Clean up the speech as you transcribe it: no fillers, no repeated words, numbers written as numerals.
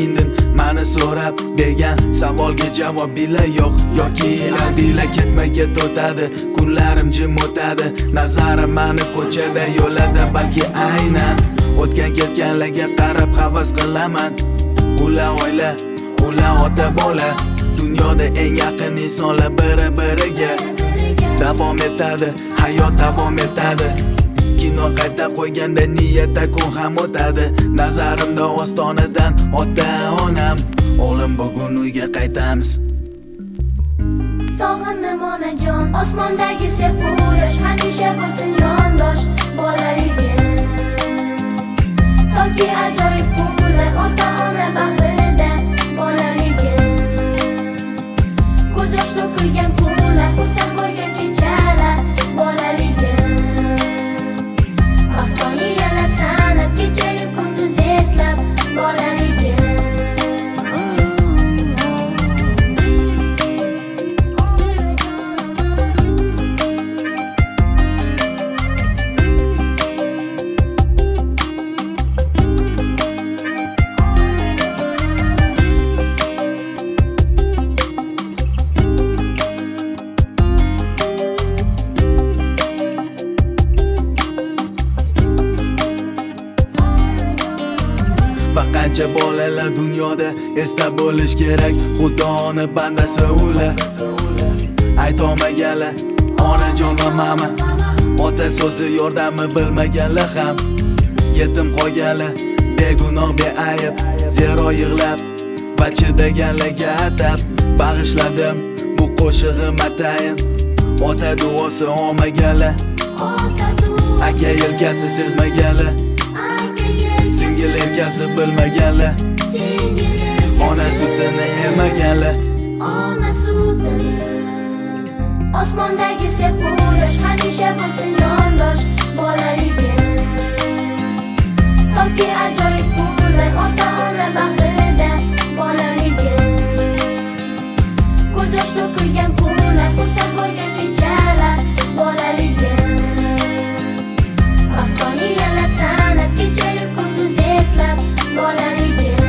indin mani so'rab bergan savolga javob bila yo'q yoki aldila ketma-ket o'tadi kunlarim jim o'tadi nazarim mani ko'chada yo'lada balki aynan o'tgan ketganlarga qarab havas qilaman ular oila ular ota bola dunyoda eng yaqin insonlar biri-biriga davom etadi hayot davom etadi kino qayta qo'yganda niyatda kun ham o'tadi nazarimda ostonadan ota-onam o'g'lim bugun uyga qaytamiz sog'indim onajon osmondagi sepu yosh hamisha bo'lsin yondosh bolaligim toki ajoyib kunlar ota-ona bag'rida bolaligim ko'z yosh to'kilgan kunlar xursand bo'lgan kechalar bolaligim vaqtoniyalar sanab kechayu kunduz eslab bolaligim Qancha bolalar dunyoda esda bo'lish kerak Xudoni bandasi ular aytolmaganlar onajon va mama ota so'zi yordami bilmaganlar ham yetim qolganlar begunoh beayb zero yig'lab va chidaganlarga atab bag'ishladim bu qo'shig'im atayin ota duosi olmaganlar aka yelkasi sezmaganlar singil erkasi bilmaganlar ona sutini emaganlar ona sutini osmondagi sepu yosh hamisha bo'lsin yondosh bolaligim toki ajoyib kunlar ota-ona bag'rida bolaligim ko'z yosh to'kilgan kunlar xursand bo'lgan kechalar bolaligim vaqtoniyalar sanab kechayu kunduz eslab bolaligim